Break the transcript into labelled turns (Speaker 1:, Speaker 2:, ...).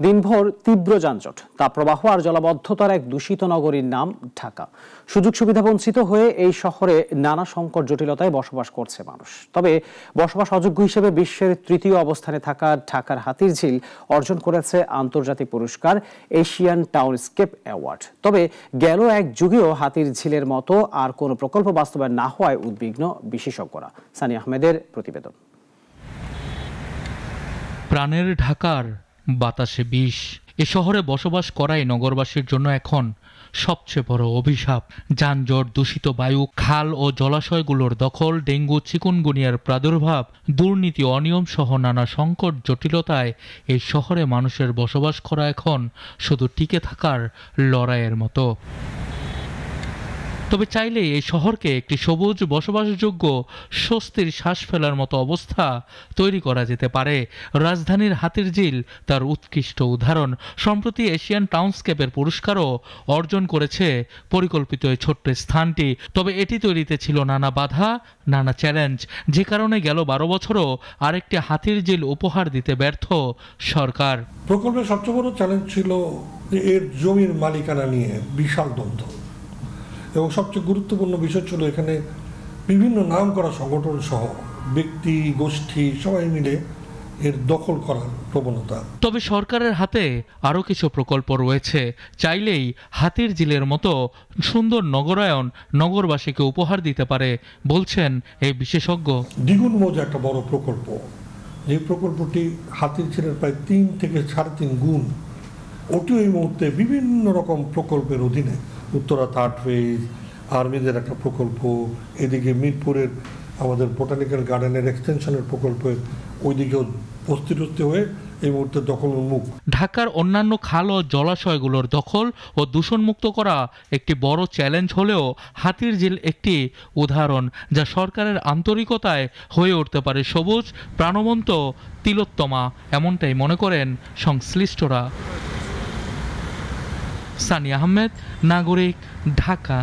Speaker 1: দিনভর তীব্র যানজট, তাপপ্রবাহ আর জলাবদ্ধতার এক দূষিত নগরীর নাম ঢাকা। সুযোগ সুবিধা বঞ্চিত হয়ে এই শহরে নানা সংকট জটিলতায় বসবাস করছে মানুষ। তবে বসবাস অযোগ্য হিসেবে বিশ্বের তৃতীয় অবস্থানে থাকা ঢাকার হাতিরঝিল অর্জন করেছে আন্তর্জাতিক পুরস্কার এশিয়ান টাউনস্কেপ অ্যাওয়ার্ড। তবে গেল এক যুগেও হাতিরঝিলের মতো আর কোনো প্রকল্প বাস্তবায়ন না হওয়ায় উদ্বিগ্ন বিশেষজ্ঞরা। সানি আহমেদের প্রতিবেদন।
Speaker 2: প্রাণের ঢাকার বাতাসে বিষ। এ শহরে বসবাস করাই নগরবাসীর জন্য এখন সবচেয়ে বড় অভিশাপ। যানজট, দূষিত বায়ু, খাল ও জলাশয়গুলোর দখল, ডেঙ্গু, চিকুনগুনিয়ার প্রাদুর্ভাব, দুর্নীতি, অনিয়ম সহ নানা সংকট জটিলতায় এই শহরে মানুষের বসবাস করা এখন শুধু টিকে থাকার লড়াইয়ের মতো। তবে চাইলেই এই শহরকে একটি সবুজ, বসবাসযোগ্য, স্বস্তির শ্বাস ফেলার মতো অবস্থা তৈরি করা যেতে পারে। রাজধানীর হাতিরঝিল তার উৎকৃষ্ট উদাহরণ। সম্প্রতি এশিয়ান টাউনস্কেপের পুরস্কারও অর্জন করেছে পরিকল্পিত এই ছোট্ট স্থানটি। তবে এটি তৈরিতে ছিল নানা বাধা, নানা চ্যালেঞ্জ, যে কারণে গেল 12 বছরও আরেকটি হাতিরঝিল উপহার দিতে ব্যর্থ সরকার।
Speaker 3: প্রকল্পের সবচেয়ে বড় চ্যালেঞ্জ ছিল যে এর জমির মালিকানা নিয়ে বিশাল দ্বন্দ্ব, এবং সবচেয়ে গুরুত্বপূর্ণ বিষয় ছিল এখানে বিভিন্ন নাম করা সংগঠন সহ ব্যক্তি গোষ্ঠী সবাই মিলে এর দখল করার প্রবণতা।
Speaker 2: তবে সরকারের হাতে আরও কিছু প্রকল্প রয়েছে। চাইলেই হাতিরঝিলের মতো সুন্দর নগরায়ন নগরবাসীকে উপহার দিতে পারে বলছেন এই বিশেষজ্ঞ।
Speaker 3: দ্বিগুণ মৌজা একটা বড় প্রকল্প, যে প্রকল্পটি হাতিরঝিলের প্রায় 3 থেকে 3.5 গুণ। ওটিও এই মুহূর্তে বিভিন্ন রকম প্রকল্পের অধীনে, উত্তরা থার্ড ফেজ, আর্মিদের একটা প্রকল্প, এদিকে মিরপুরের আমাদের বোটানিক্যাল গার্ডেনের এক্সটেনশনের প্রকল্পের ওইদিকেও অস্থিরস্থ হয়ে এই মুহূর্তে দখল উন্মুখ।
Speaker 2: ঢাকার অন্যান্য খাল ও জলাশয়গুলোর দখল ও দূষণমুক্ত করা একটি বড় চ্যালেঞ্জ হলেও হাতিরঝিল একটি উদাহরণ, যা সরকারের আন্তরিকতায় হয়ে উঠতে পারে সবুজ, প্রাণবন্ত, তিলোত্তমা, এমনটাই মনে করেন সংশ্লিষ্টরা। সানি আহমেদ, নাগরিক, ঢাকা।